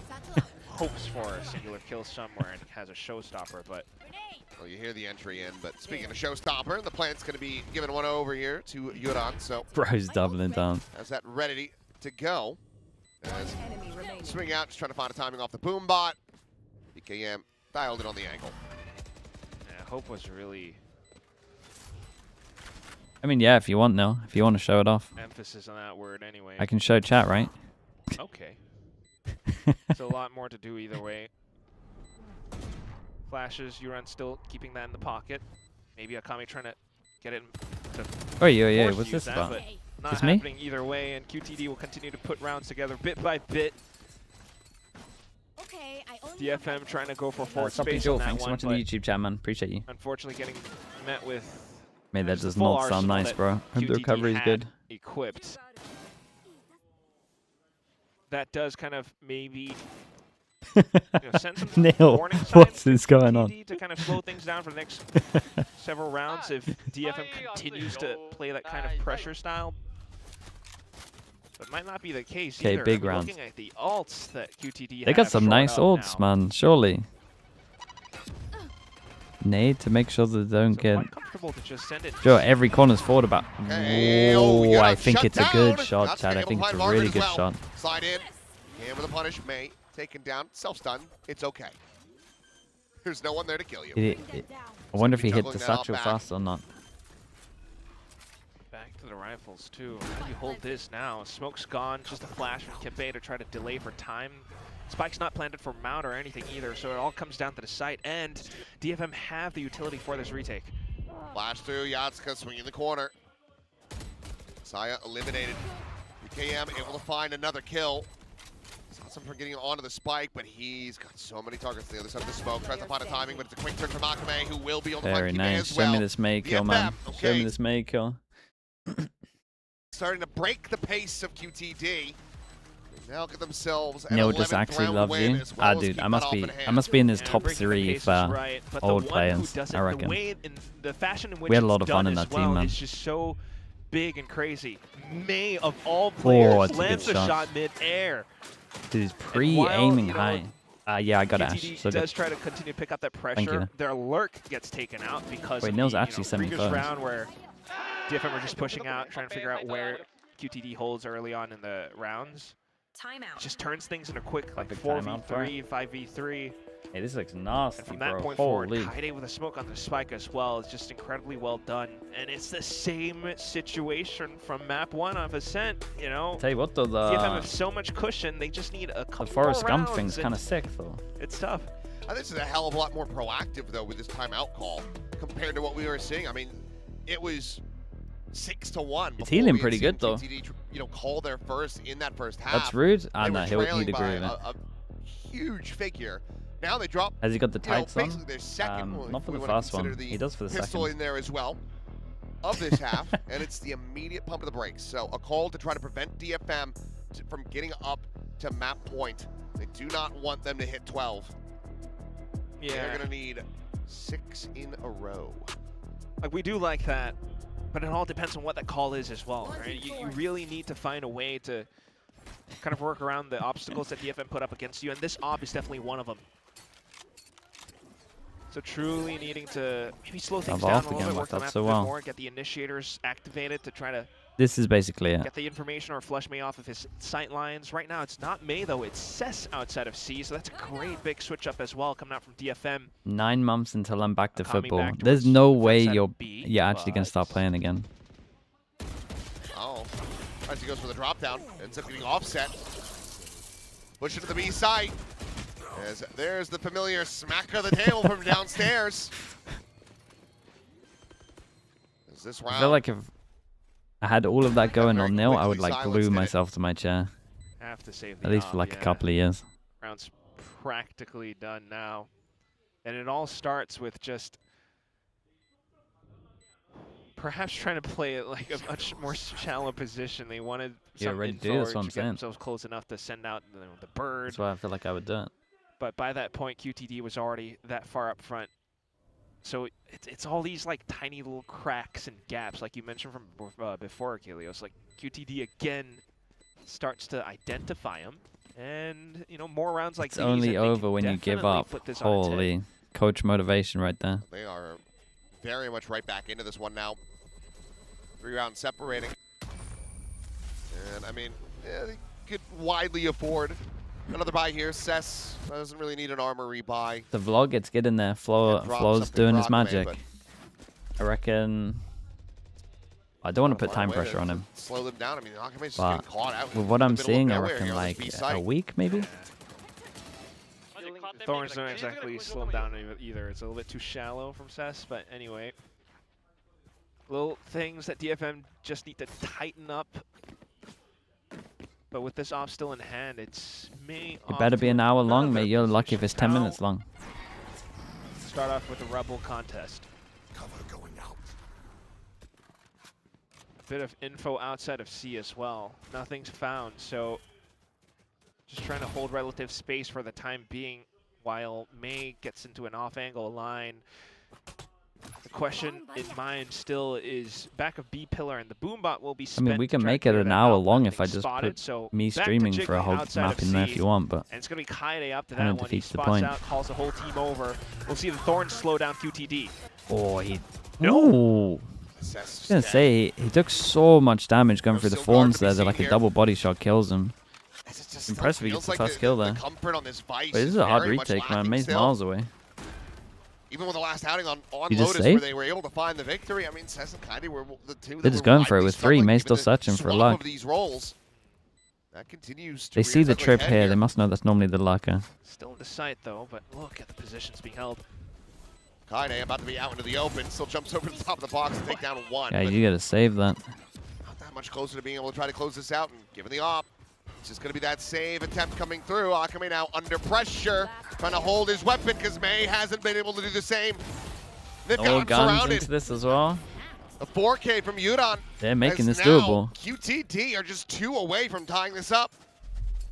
hopes for a singular kill somewhere and has a showstopper, but... Well, you hear the entry in, but speaking of showstopper, the plant's going to be giving one over here to Yuran, so... Bro's doubling down. Has that ready to go. As swing out, just trying to find a timing off the boom bot. BKM dialed it on the angle. Yeah, hope was really... I mean, yeah, if you want now. If you want to show it off. Emphasis on that word anyway. I can show chat, right? Okay. So a lot more to do either way. Flashes, Yuran still keeping that in the pocket. Maybe Akami trying to get it to Oh, yeah, what's this about? Not It's happening me? either way, and QTD will continue to put rounds together bit by bit. DFM trying to go for forward space on that thanks so one, much in the YouTube chat, man. Appreciate you. unfortunately getting met with Mate, that just the does full not sound arsenal nice, that bro. Hope the QTD recovery is had good. equipped. That does kind of maybe send some Neil, warning signs what's to this going on? QTD to kind of slow things down for the next several rounds if DFM continues to play that kind of pressure style. But might not be the case Okay, either. big I mean, rounds. looking at the alts that QTD They got have some shored nice up ults, now. man. Surely. Need to make sure that they don't So get... quite comfortable to just send it. Joe, every corner's forward about... Okay. Whoa, Yuran I think shut it's a down. good shot, That's Chad. I able to think it's find a Margaret really as good well. shot. Slide in. And with a punish, May taken down. Self-stun. It's okay. There's no one there to kill you. I wonder if he hit juggling the that out satchel back. fast or not. Back to the rifles too. How do you hold this now? Smoke's gone. Just a flash from Kipe to try to delay for time. Spike's not planted for mount or anything either, so it all comes down to the site. And DFM have the utility for this retake. Flash through. Yatsuka swinging the corner. Saya eliminated. BKM able to find another kill. Some for getting onto the spike, but he's got so many targets on the other side of the smoke. Tries to find a timing, but it's a quick turn from Akame, who will be able to Very find Kipe nice. as well. Show me this May kill, man. DFM, Show me okay. this May kill. Starting to break the pace of QTD. They now get themselves an Neil just 11th actually round loves win you. as well as dude, keep I must that be. off in I hand. must be in his And top breaking the 3 pace is for right, but old the one who players. does I it, reckon. The way in the fashion in which We had a it's lot of fun done in as that team, well man. is just so big and crazy. May of all players it's a good lands a shot. shot mid-air. Dude, he's pre-aiming you know, high. Yeah, I got QTD Ash. So does try to continue to pick up that you. pressure. Their lurk gets taken out because Wait, of Neil's the, actually previous semi-first. round where DFM were just pushing out, trying to figure out where QTD holds early on in the rounds. Timeout. Just turns things into quick, like Perfect timeout for 4v3, 5v3. Hey, this looks nasty, And from that bro. point Holy. forward, QTD with a smoke on the spike as well is just incredibly well done. And it's the same situation from map 1 of Ascent, you know. Tell you what, though, DFM have the so much cushion, they just need a couple Forrest more Gump rounds, thing's and kind of sick, though. it's tough. I think this is a hell of a lot more proactive, though, with this timeout call compared to what we were seeing. I mean, it was 6-1. It's before healing we had pretty seen good, though. QTD, call their first in that first half. That's rude. They No, were he'd trailing agree by with it. a huge figure. Now they drop. Has he got the tights on? Basically their second. Well, Not for if the we wanna first consider one. the He does for the pistol second. in there as well of this half, and it's the immediate pump of the brakes. So a call to try to prevent DFM from getting up to map point. They do not want them to hit 12. Yeah. They're gonna need 6 in a row. Like, we do like that, but it all depends on what that call is as well, right? You really need to find a way to kind of work around the obstacles that DFM put up against you, and this op is definitely one of them. So truly needing to maybe slow things down a little bit, work the map a bit more, get the initiators activated to try to This is basically it. get the information or flush May off of his sight lines. Right now, it's not May, though. It's Cess outside of C, so that's a great big switch up as well coming out from DFM. 9 months until I'm back to Coming football. back There's towards no defense way side you're of B, actually going to start but- playing again. Oh, as he goes for the drop down, ends up getting offset. Push it to the B side. As there's the familiar smack of the tail from downstairs. Is this round? I feel like if I had all of that going very on nil, I would quickly like glue silenced it. myself to my chair. Have to save the At least for op, like a yeah. couple of years. Round's practically done now. And it all starts with just perhaps trying to play it like a much more shallow position. They wanted Yeah, some ready to do info that's what I'm to get saying. themselves close enough to send out the bird. That's why I feel like I would do it. But by that point, QTD was already that far up front. So it's all these like tiny little cracks and gaps, like you mentioned from before, Achilles. Like QTD again starts to identify them, and more rounds like It's these, only and they over can when you give definitely up. flip this on its head. Holy coach motivation right there. They are very much right back into this one now. 3 rounds separating. And I mean, yeah, they could widely afford another buy here. Cess doesn't really need an armory buy. The vlog, it's getting there. Drop Flo's something doing his Rockaway, magic. but I reckon. I don't want to put time find a way pressure to on him. Slow them down. I mean, Akame's just But getting caught out. with what in I'm the middle of seeing, I nowhere reckon here on this like B a site. week maybe. Thorns don't exactly slow him down either. It's a little bit too shallow from Cess, but anyway. Little things that DFM just need to tighten up. But with this off still in hand, it's May. It better be an hour long, mate. You're lucky if it's 10 Now, minutes long. Start off with a Rebel contest. Bit of info outside of C as well. Nothing's found, so just trying to hold relative space for the time being while May gets into an off-angle line. The question in mind still is back of B pillar, and the boombot will be I spent. mean, we to can try to make it clear an that hour out. long if I Nothing just spotted, put so me back to streaming for a jiggling whole outside map of in there C. if you want, but And it's going to be Kaede up to Kinda that one. He defeats the spots point. out, calls the whole team over. We'll see the Thorns slow down QTD. oh, he. No. Ooh. Cess I was gonna dead. say he took so much damage going There's through the still guard thorns to be there that seen like a here. double body shot kills him. It just Impressive still he feels gets the like first kill there. The comfort on this Vice Wait, this is a hard very much retake, man. lacking May's still. miles away. Even with the last outing on You just Lotus, saved? where they were able to find the victory, I mean, Cess and Kaede were the two. They're just going for it with 3. May's still searching searching for luck. Of these roles. That continues to They see rear the its ugly trip head here. They must know that's normally the lucker. Still in the sight though, but look at the positions being held. Kaede about to be out into the open, still jumps over the top of the box to take down 1. Yeah, but you gotta save that. not that much closer to being able to try to close this out, and given the op, it's just going to be that save attempt coming through. Akame now under pressure, trying to hold his weapon because May hasn't been able to do the same. They've got All him guns surrounded. into this as well. A 4K from Yuran. They're making as this now doable. QTD are just 2 away from tying this up.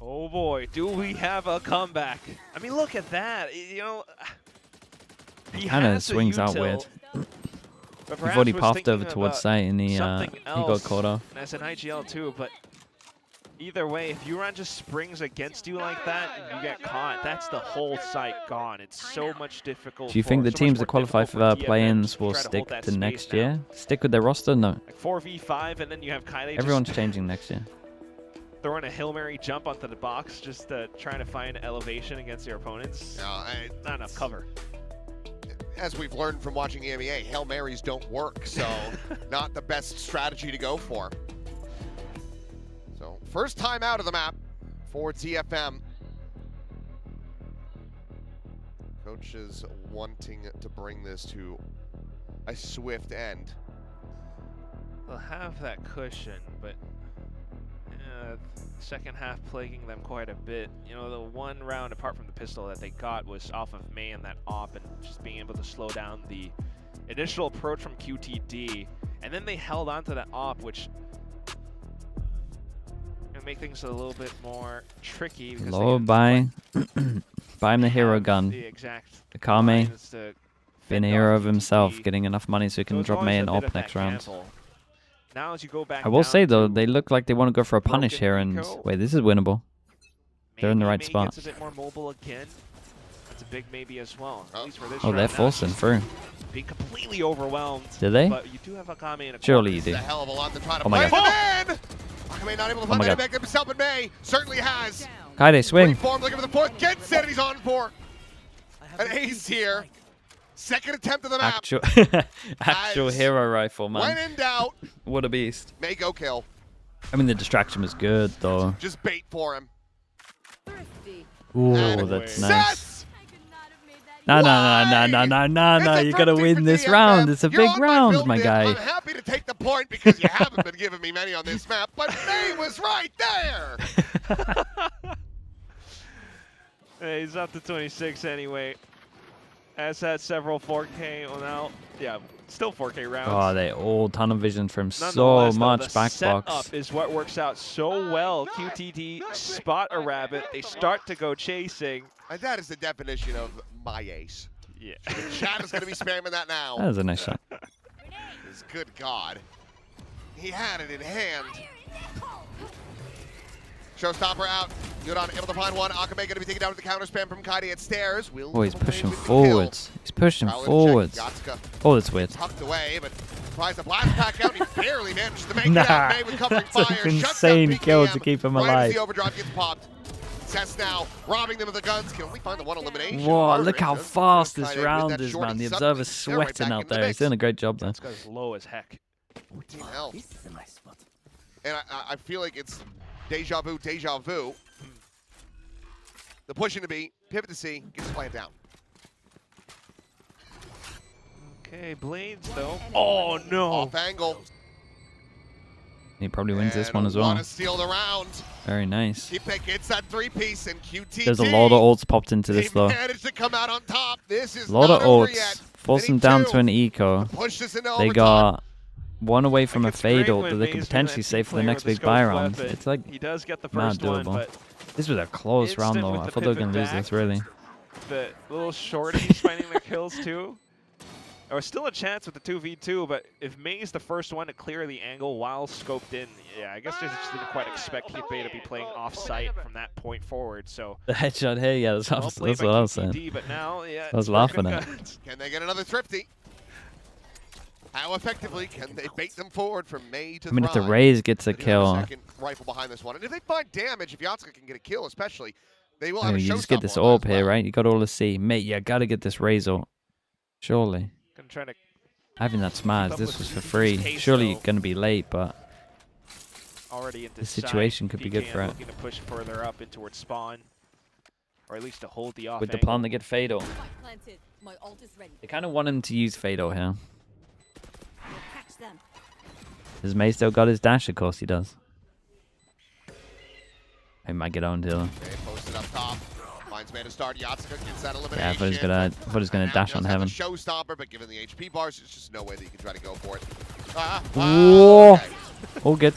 Oh boy, do we have a comeback? I mean, look at that. He Kinda has the swings out util, weird. but You've perhaps already was puffed thinking over towards about site and he got something caught off. else as an IGL too, but Either way, if VALORANT just springs against you like that and you get caught, that's the whole site gone. It's so much difficult. Do you think the teams that qualify for the play-ins will stick to next year? Stick with their roster? No. Like 4v5, and then you have Kaide Everyone's changing next year. throwing a Hail Mary jump onto the box, just trying to find elevation against your opponents. Not enough cover. As we've learned from watching EMEA, Hail Marys don't work, so not the best strategy to go for. So first time out of the map for DFM. Coach is wanting to bring this to a swift end. They'll have that cushion, but second half plaguing them quite a bit. You know, the one round apart from the pistol that they got was off of May and that op, and just being able to slow down the initial approach from QTD, and then they held on to that op, which gonna make things a little bit more tricky. Low buy. Buy him the hero gun. The exact Akame, been a hero of QTD. himself, getting enough money so he can So it's drop always May a and bit op of that next round. gamble. Now as you go back I will say though, down they look like they want to go for a punish Broken here, and Eco. wait, this is winnable. They're in the right May spot. gets a bit more mobile again. That's a big maybe as well. At least for this Oh, round. they're Now forcing it's through. being completely overwhelmed. Did they? But you do have Akame in a Surely corner. you do. A hell of a lot to try to Oh my play God. them in. Akame not able to Oh find my that God. back himself, but May certainly has. Kaide, swing. Reformed, looking for the fourth, gets it, and he's on for an ace here. Second attempt of the map. Actual As hero rifle, When man. in doubt, What a beast. May go kill. I mean, the distraction was good though. Just bait for him. Thrifty. Ooh, And that's away. nice. Sets! I could not have made that No. It's a You gotta thrifty win for this DFM. round. It's a You're big on round, build my dip. guy. I'm happy to take the point because you haven't been giving me many on this map, but May was right there. Hey, he's up to 26 anyway. Has had several 4K. Well, now, yeah, still 4K rounds. Oh, they all tunnel vision from so Nonetheless, though, much the back setup box. is what works out so well. QTD spot a rabbit. They start to go chasing. And that is the definition of my ace. Yeah. The chat is going to be spamming that now. That was a nice shot. Because good God. He had it in hand. Showstopper out. Yudon able to find one. Akame going to be taken down with the counter spam from Kaide at stairs. Will Oh, he's come away pushing with the forwards. He's pushing kill. forwards. Yatsuka Oh, that's weird. tucked away, but tries to blast back out. He barely managed to make Nah, it out. May with covering that's fire. an Shuts down insane kill to PKM. keep him Right as alive. the overdrive gets popped. Cess now robbing them of the guns. Can only find the one elimination. Whoa, Harder look how does fast try this to win round that is, shorty. man. The Suddenly, observer's they're right sweating back out in the there. He's mix. doing a great job there. This guy's low as heck. 14 health. And I feel like it's deja vu. The push into B, pivot to C, gets plant down. Okay, Blades though. Oh no! Off angle. He probably wins this And one as well. wanna steal the round. Very nice. Keepek gets that three-piece and QTD. There's a lot of ults popped into this They though. managed to come out on top. This is A lot not of over ults. yet. Force They them need down two. to an eco. Push this into They overtime. got one away from a It's great fade ult when that they Maze could doing potentially that save for the two-player next with big the buy scope round. weapon. It's like He does get the mad first one, doable. but This was a close round instant though. with I the thought they were pivot gonna lose back. this really. the little shorties finding their kills too. There was still a chance with the 2v2, but if May's the first one to clear the angle while scoped in, yeah, I guess they just didn't quite expect Hitbay to be playing off-site from that point forward. So The headshot here, yeah, that's, well that's played what by I was saying. QTD, but now, yeah, I was it's broken laughing at it. guns. Can they get another thrifty? How effectively can they bait them forward from May to I mean, if the Thrive? Raze gets a They do have kill, second rifle behind this one, and if they find damage, if Yatsuka can get a kill, especially, they will I have mean, a you just get this showstopper on orb that as here, well. right? You got all the C. Mate, you gotta get this Raze ult. Surely. Gonna try to I think that's mad. up This with was for Suzuki's free. pace, Surely though. you're gonna be late, but already into The side. situation could be good PKM for it. looking to push further up in towards spawn, or at least to hold the off with the angle. plan to get fade ult. Spike planted. My ult is ready. They kind of want him to use fade ult here. We'll catch them. Has May still got his dash? Of course he does. He might get on to him. Okay, posted up top. Finds May to start. Yatsuka gets that elimination. Yeah, I thought he was gonna Now dash on does have a heaven. showstopper, but given the HP bars, there's just no way that you can try to go for it. Whoa! Okay. All good.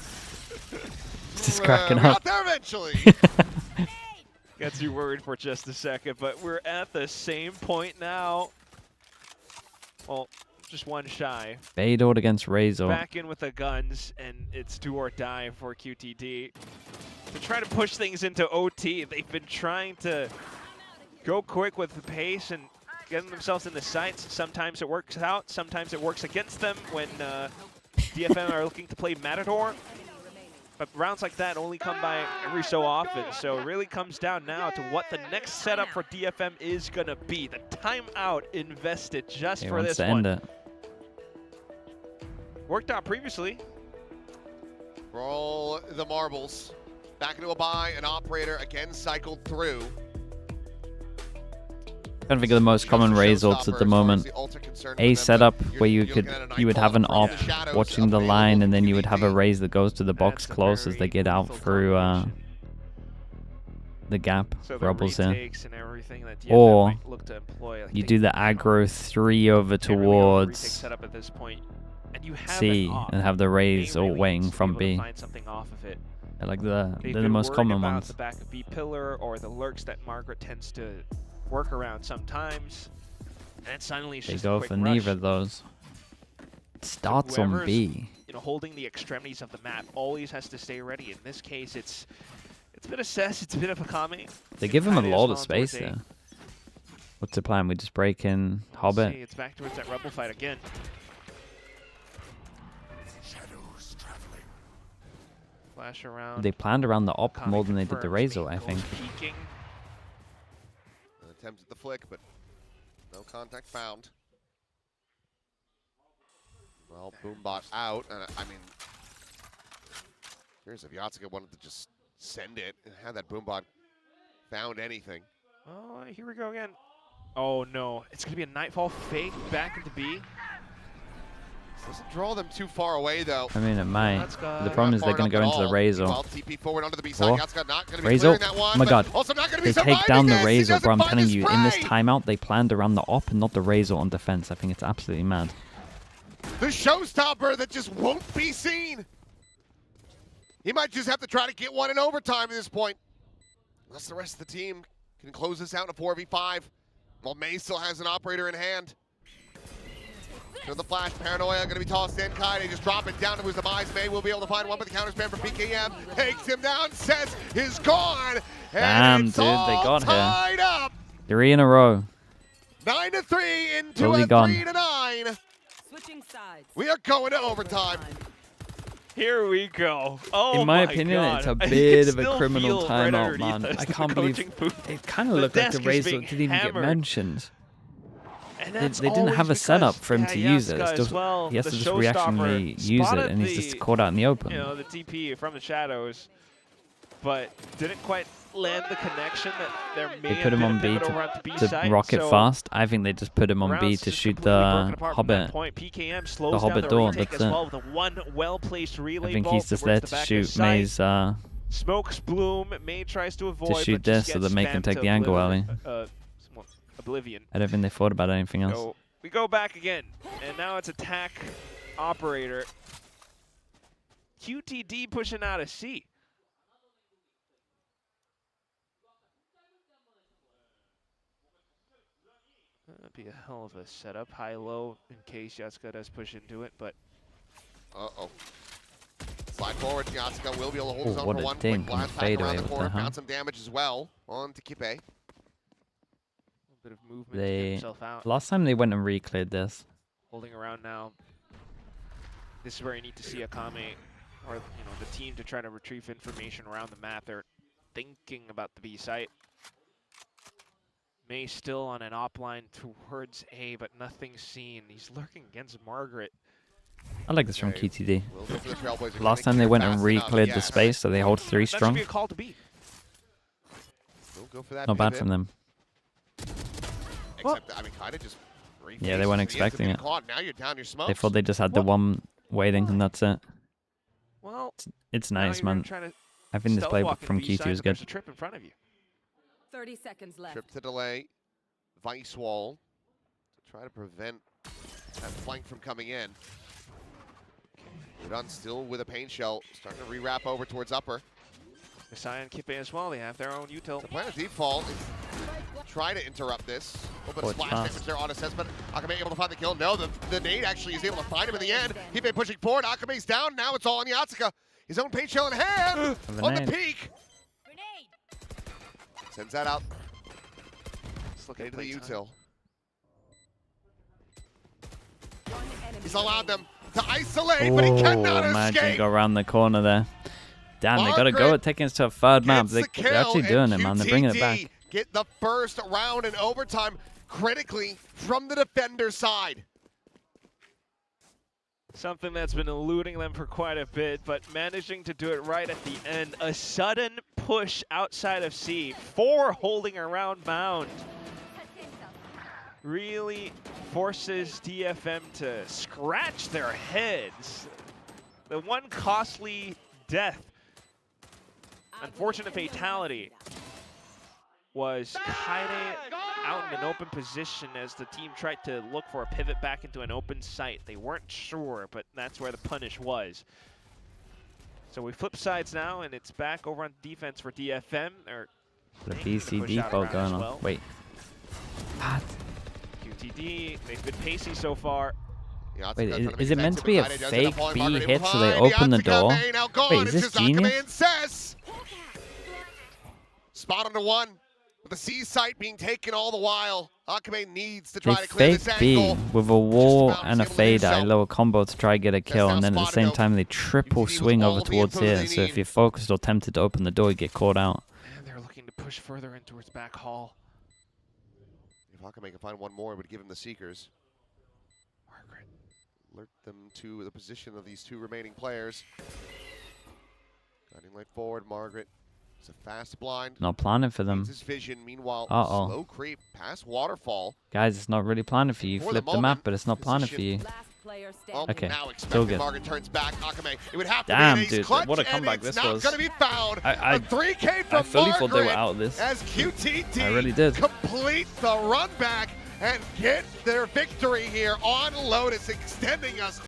Just cracking we got up. there eventually. Gets you worried for just a second, but we're at the same point now. Well, just one shy. Fade ult against Raze ult. Back in with the guns, and it's do or die for QTD. to try to push things into OT. They've been trying to go quick with the pace and getting themselves in the sights. Sometimes it works out, sometimes it works against them when DFM are looking to play Matador. But rounds like that only come by every so often, so it really comes down now to what the next setup for DFM is going to be. The timeout invested just for this one. End it. Worked out previously. Roll the marbles. Back into a buy, an operator again cycled through. I think of the most common raise ults at the moment. A setup where you would have an op watching the line, and then you would have a raise that goes to the box close as they get out through the gap, rubbles in. Or you do the aggro 3 over towards C and have the raise all waiting from B. They're like they're the most common ones. The back of B pillar or the lurks that Margaret tends to work around sometimes, and suddenly it's just they go for neither of those. It starts on B. You know, holding the extremities of the map always has to stay ready. In this case, it's a bit of Cess, it's a bit of Akame. They give him a lot of space there. What's the plan? We just break in Hobbit. It's back towards that Rebel fight again. Flash around. They planned around the op more than they did the Razor, I think. Peeking. Attempted the flick, but no contact found. Well, Boombot out, and I mean, here's if Yatsuka wanted to just send it and had that Boombot found anything. Oh, here we go again. Oh no, it's gonna be a Nightfall fake back into B. Doesn't draw them too far away though. I mean, it might. The problem is they're going to go into the Razor. Well, TP forward onto the B side. Yatsuka not going to be Razor. that one, Oh my god. Also not going to be they take down the Razor, bro. I'm telling you, spray. in this timeout, they planned around the op and not the Razor on defense. I think it's absolutely mad. The showstopper that just won't be seen. He might just have to try to get one in overtime at this point. Unless the rest of the team can close this out in a 4v5. While May still has an operator in hand. So the flash, Paranoia going to be tossed in. Kai, they just drop it down to his demise. May will be able to find one, but the counter spam from PKM takes him down. Cess is gone. Damn, dude, they got here. Up. 3 in a row. 9-3 into Totally a gone. 3-9. Switching sides. We are going to overtime. Here we go. Oh, in my opinion, God. it's a bit of a criminal timeout, man. I can't believe it kind of looked like the Razor didn't even get mentioned. They didn't have a setup for him to use it. It's just, he has to just reactionally use it, and he's just caught out in the open. You know, the TP from the shadows, but didn't quite land the connection that there may They put him on B to rocket fast. I think they just put him on B to shoot the Hobbit. PKM slows the Hobbit door, that's it. Well with a one well-placed relay I think he's just there to shoot May's... Smokes bloom, May tries to avoid, to shoot this so that May can take the angle, Ali. Oblivion. I don't think they thought about anything else. So we go back again, and now it's attack operator. QTD pushing out a C. That'd be a hell of a setup. High-low in case Yatsuka does push into it, but... Uh-oh. Slide forward, Yatsuka will be able to hold his own what for a one. dink Quick blast fade back around away the corner. with that, Found some damage as well on to Kipe. Bit of movement to get himself out. Last time they went and re-cleared this. Holding around now. This is where you need to see Akame or the team to try to retrieve information around the map. They're thinking about the B site. May still on an op line towards A, but nothing seen. He's lurking against Margaret. I like this from QTD. Last time they went and re-cleared the space, so they hold 3 strong. That should be a call to B. Go for that Not bad from them. Except, I mean, kind of just yeah, they weren't expecting it. Now you're down your smokes. They thought they just had the one waiting, and that's it. Well, it's nice, man. I think this play from QT was good. There's a trip in front of you. 30 seconds left. Trip to delay. Vice wall to try to prevent that flank from coming in. Udon still with a pain shell, starting to re-wrap over towards upper. Messiah and Kippe as well, they have their own util. The plan of default is try to interrupt this. A little bit of splash damage there on assess, but Akame able to find the kill. No, the nade actually is able to find him in the end. Kippe pushing forward, Akame's down, now it's all on Yatsuka. His own pain shell in hand on the peak. Sends that out Let's look at into the playtime. util. One enemy He's allowed them to isolate, Oh, but he cannot imagine escape. go around the corner there. Damn, they got to go Margaret at taking us to a third map. Gets the They're actually kill, doing and it, man. They're bringing it QTD back. Get the first round in overtime critically from the defender side. Something that's been eluding them for quite a bit, but managing to do it right at the end. A sudden push outside of C. 4 holding around Mound. Really forces DFM to scratch their heads. The one costly death, unfortunate fatality, was Kaide out in an open position as the team tried to look for a pivot back into an open site. They weren't sure, but that's where the punish was. So we flip sides now, and it's back over on defense for DFM. They're The aiming to push VCT out call around going as on. well. Wait. What? QTD, they've been pacey so far. Wait, is it meant to be a fake B hit so they open the door? Wait, is this genius? Spot on the one, with the C site being taken all the while. Akame needs to try They to clear fake this B angle. with a wall about and a was able to do fade eye, so. lower combo to try get a kill, now and then at the spotted same out. time they triple QTD with swing all over the towards info here. they So if need. you're focused or tempted to open the door, you get caught out. And they're looking to push further in towards back hall. If Akame can find one more, it would give him the Seekers. Margaret. Alert them to the position of these 2 remaining players. Guiding light forward, Margaret. It's a fast blind. Not planning for them. Needs his vision. Meanwhile, Uh-oh. slow creep past waterfall. Guys, it's not really planning for you. For the Flip the moment, map, but it's not planning for position- you. Last player Well, standing. Okay, now still expecting good. Margaret turns back. Akame. It would have to Damn, be an ace dude, clutch, what a and comeback it's this not was. going to be found. I A 3K from I fully thought they were Margaret out of this. as QTD I really did. complete the run back and get their victory here on Lotus, extending us